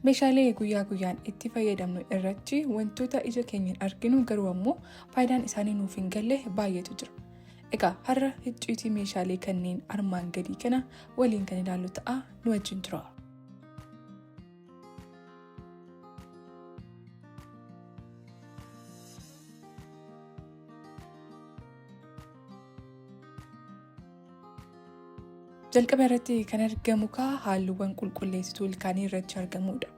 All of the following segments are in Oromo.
Meeshaalee guyyaa guyyaan itti fayyadamnu irratti wantoota ija keenyaan arginu garuu ammoo faayidaan isaanii nuuf hin galle baay'eetu jira. Egaa har'a icciitii meeshaalee kanneen armaan gadii kana waliin kan ilaallu ta'a, nu wajjin tura. Jalqaba irratti kan argamu halluuwwan qulqulleessituu ilkaanii irratti argamudha.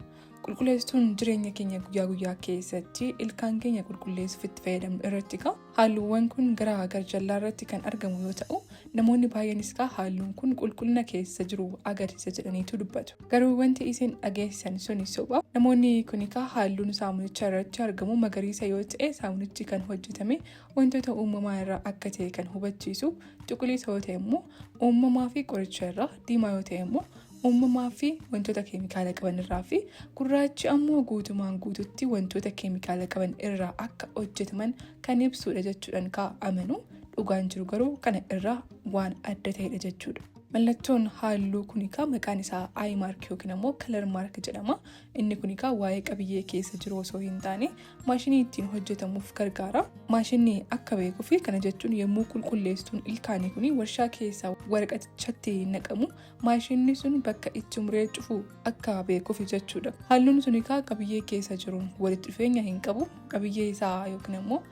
Qulqulleessituun jireenya keenya guyyaa guyyaa keessatti ilkaan keenya qulqulleessuuf itti fayyadamnu irratti halluuwwan kun gara garjallaa irratti kan argamu yoo ta'u, namoonni baay'eenis halluun kun qulqullina keessa jiru agarsiisa jedhaniitu dubbatu. Garuu wanti isin dhageessan suni soba. Namoonni kun halluun saamunichaa irratti argamu magariisa yoo ta'e, saamunichi kan hojjetame wantoota uumamaa irraa akka ta'e kan hubachiisu, cuquliisa yoo ta'e immoo uumamaa fi qoricha irraa, diimaa yoo ta'e immoo uumamaa fi wantoota keemikaala qaban irraa fi gurraachi ammoo guutumaan guututti wantoota keemikaala qaban irraa akka hojjetaman kan ibsudha jechuudhaan amanu. Dhugaan jiru garuu kana irraa waan adda ta'edha jechuudha. Mallattoon halluu kun maqaan isaa eye mark yookiin ammoo color mark jedhama. Inni kun waa'ee qabiyyee keessa jiru osoo hin taane maashinii ittiin hojjetamuuf gargaara. Maashinni akka beekuuf kana jechuun yommuu qulqulleessituun ilkaanii kun warshaa keessaa waraqatichatti naqamu, maashinni sun bakka itti muree cufu akka beekuuf jechuudha. Halluun sun qabiyyee keessa jiruun walitti dhufeenya hin qabu. Qabiyyee isaa yookiin ammoo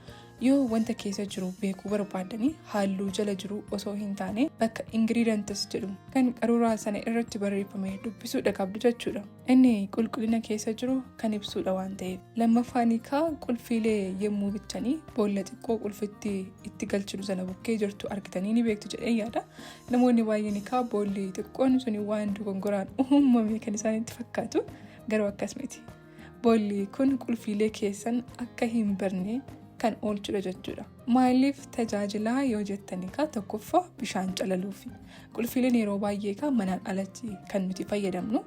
yoo wanta keessa jiru beekuu barbaadanii halluu jala jiru osoo hin taane bakka ingredients jedhu kan qaruuraa sana irratti barreeffame dubbisuudha qabdu jechuudha. Inni qulqullina keessa jiru kan ibsuudha waan ta'eef. Lammaffaan qulfiilee yommuu bitanii boolla xiqqoo qulfitti itti galchinu sana bukkee jirtu argitanii ni beektu jedhee yaada. Namoonni baay'een boolli xiqqoon suni waan dogongoraan uumame kan isaanitti fakkaatu, garuu akkas miti. Boolli kun qulfiilee keessan akka hin barne kan oolchudha jechuudha. Maaliif tajaajilaa yoo jettanii tokkoffaa bishaan calaluufi. Qulfiileen yeroo baay'ee manaan alatti kan nuti fayyadamnu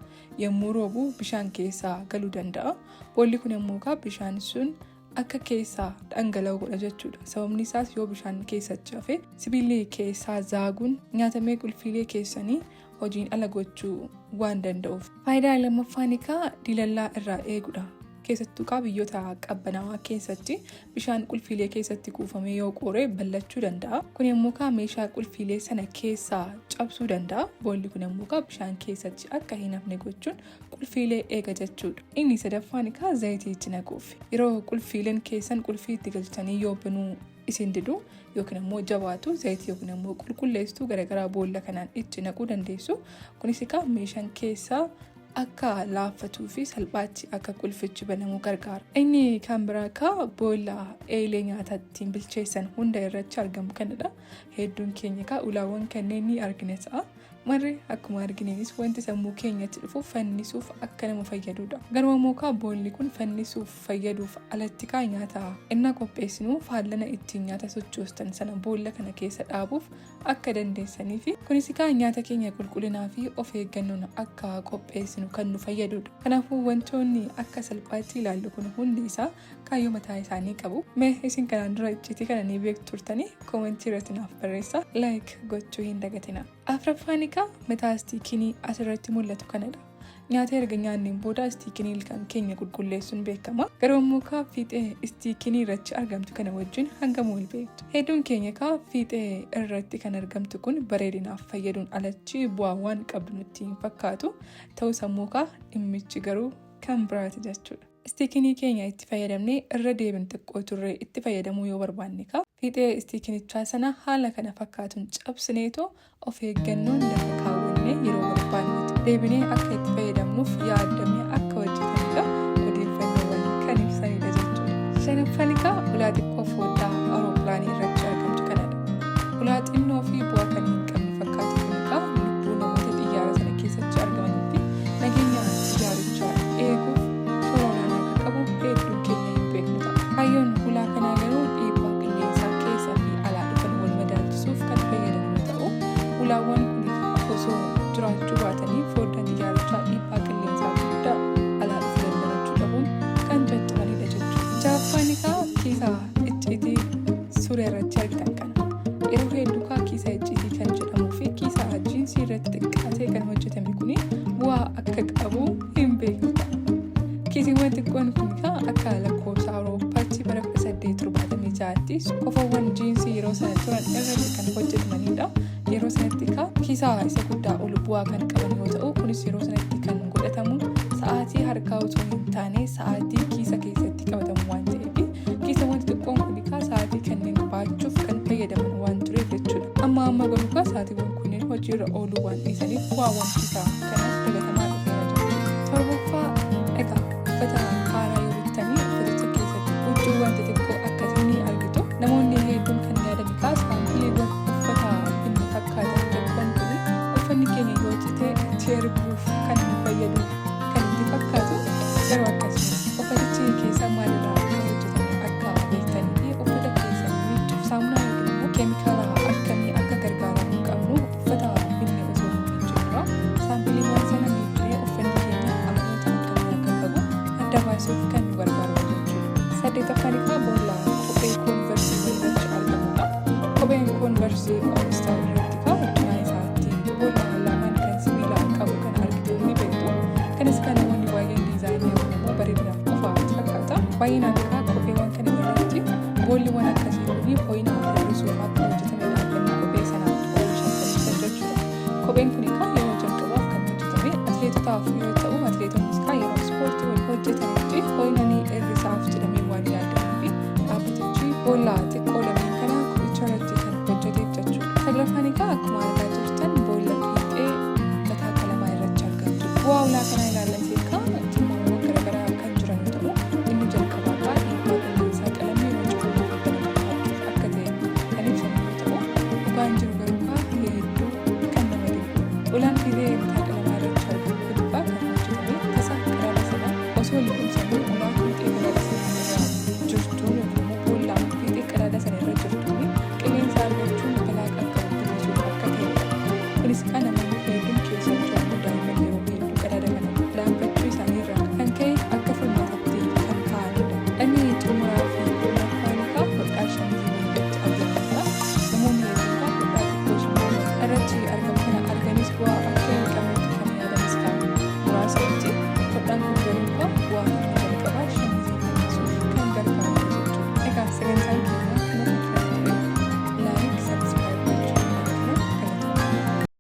yommuu roobu bishaan keessaa galuu danda'a. Boolli kun immoo bishaan sun akka keessaa dhangala'u godha jechuudha. Sababni isaas yoo bishaan keessatti hafe sibiilli keessaa zaaguun nyaatamee qulfiilee keessanii hojiin ala gochuu waan danda'uuf. Faayidaa lammaffaan dilallaa irraa eegudha. Keessattuu biyyoota qabbanaawaa keessatti bishaan qulfiilee keessatti kuufamee yoo qoree ballachuu danda'a. Kun immoo meeshaa qulfiilee sana keessaa cabsuu danda'a. Boolli kun immoo bishaan keessatti akka hin hafne gochuun qulfiilee eega jechuudha. Inni sadaffaan zayitii itti naquuf. Yeroo qulfiileen keessan qulfii itti galchanii yoo banuu isin didu yookiin immoo jabaatu zayitii yookiin immoo qulqulleessituu garaagaraa boolla kanaan itti naquu dandeessu. Kunis meeshaan keessaa akka laaffatuu fi salphaatti akka qulfichi banamu gargaara. Inni kan biraa boolla eelee nyaata ittiin bilcheessan hunda irratti argamu kanadha. Hedduun keenya ulaawwan kanneen ni argina ta'a. Marri akkuma argineenis wanti sammuu keenyatti dhufu fannisuuf akka nama fayyadudha. Garuu immoo boolli kun fannisuuf fayyaduuf alatti nyaata inni qopheessinu faallana ittiin nyaata sochoostan sana boolla kana keessa dhaabuuf akka dandeessanii fi kunis nyaata keenya qulqullinaa fi of eeggannoon akka qopheessinu kan nu fayyadudha. Kanaafuu wantoonni akka salphaatti ilaallu kun hundi isaa kaayyoo mataa isaanii qabu. Mee isin kanaan dura icciitii kana ni beektu turtanii koomentii irratti naaf barreessaa, like gochuu hin dagatina. Afuraffaan mataa istiikinii asirratti mul'atu kanadha. Nyaata erga nyaanneen booda istiikinii ilkaan keenya qulqulleessuun beekama. Garuu immoo fiixee istiikinii irratti argamtu kana wajjin hangam wal beektu. Hedduun keenya fiixee irratti kan argamtu kun bareedinaaf fayyaduun alatti bu'aa waan qabdu nutti hin fakkaatu. Ta'us immoo dhimmichi garuu kan biraati jechuudha. Istiikinii keenya itti fayyadamnee irra deebin xiqqoo turree itti fayyadamuu yoo barbaanne fiixee istiikinichaa sana haala kana fakkaatuun cabsineetoo of eeggannoon lafa kaawwannee yeroo barbaannetti deebinee akka itti fayyadamnuuf yaadamee akka hojjetanidha. Odeeffannoowwan kan ibsanidha jechuudha. Shanaffaan ulaa xiqqoo foddaa awuroopilaanii irratti argamtu kanadha. Ulaa xinnoo fi bu'aa kan hin qabne fakkaatu kun lubbuu namoota xiyyaara sana keessatti argamanii fi nageenya xiyyaarichaa eeguuf shoora olaanaa akka qabu hedduun keenya hin beeknu ta'a. Kaayyoon ulaa kanaa garuu dhiibbaa qilleensaa keessaa fi alaa dhufan wal madaalchisuuf kan fayyadamu ta'u, ulaawwan kun osoo jiraachuu baatanii foddaan xiyyaarichaa dhiibbaa qilleensaa Kiisiiwwan xiqqoon kun akka lakkoofsa Awurooppaatti bara 1876tti kofoowwan jiinsii yeroo sana turan irratti kan hojjetamanidha. Yeroo sanatti kiisaa isa guddaa ol bu'aa kan qaban yoo ta'u, kunis yeroo sanatti kan godhatamu sa'aatii harkaa otoo hin taane sa'aatii kiisa keessatti qabatamu waan ta'eef kiisawwan xiqqoon kun sa'aatii kanneen baachuuf kan fayyadaman waan tureef jechuudha. Amma garuu sa'aatiiwwan kunneen hojiirra ooluu waan dhiisaniif bu'aawwan kiisaa kanas dagatamaa dhufeera jechuudha. Torbaffaa uffata haaraa yoo bittanii uffaticha keessatti huccuuwwan xixiqqoo akkasii ni argitu. Namoonni hedduun kan yaadan saampileewwan uffata binni fakkaatan jedhan kun uffanni keenya yoo cite itti erbuuf kan nu fayyadu kan itti fakkaatu garuu akkasii uffatichi keessa maalirraa akka hojjetame akka beektanii fi uffata keessa miicuuf saamunaa yookiin immoo keemikaala akkamii akka gargaaramuu qabnu uffata binni osoo hin miicuudha. Saampileewwan sana miicnee uffanni keenya amaloota akkamii akka qabu adda baasuuf kan nu gargaaru jechuudha. Saddeetaffaan boolla kophee koonversii irratti argamudha. Kopheen koonversii oomistaa irratti cinaa isaatti boolla lamaan kan sibiila qabu kan argitan ni beektu. Kanas kan namoonni baay'een diizaayinii yookiin immoo bareedinaaf qofaatti fakkaata. Baay'inaan kopheewwan kana irratti boolliwwan akkasii kun ho'ina hir'isuuf akka hojjetame dhaabbanni kophee sanaaf oomishan jechuudha. Kopheen kun yeroo jalqabaaf kan hojjetame atileetotaaf yoo ta'u, atileetonnis yeroo ispoortii hojjetanitti ho'ina ni hir'isaaf jedhamee waan yaadamuu fi dhaabbatichi boolla xiqqoo lameen kana kophicha irratti kan hojjeteef jechuudha. Saglaffaan akkuma argaa jirtan boolla fiixee mataa qalamaa irratti argamtu. Bu'aa ulaa kanaa ilaallatee timmoowwan garaagaraa kan jiran yoo ta'u, inni jalqabaa dhiibbaa qilleensaa qalamni yeroo jiru to'achuuf akka ta'e kan ibsamu yoo ta'u, dhugaan jiru garuu hedduu kan nama dhibu. Ulaan fiixee mataa qalamaa irratti argamu kun kan hojjetame tasa qadaada sana osoo liqimsamee ulaa fiixee qadaada sana irra jirtu yookiin immoo boolla fiixee qadaada sana irra jirtuun qilleensa argachuun balaa qaqqabu bilisuuf akka ta'edha. Kunis kan namoonni hedduun keessattuu daa'imman yeroo hedduu qadaada kana dhaabbachuu isaanii irraa kan ka'e akka furmaatatti kan kaa'anidha. Inni xumuraa fi lammaffaan hodhaa shaamizii irratti argamudha. Namoonni hedduun hodhaa xiqqoo shaamizii irratti argamu kana arganis bu'aa akka hin qabnetti kan yaadanis ta'a. Muraasatti hodhaan kun garuu bu'aa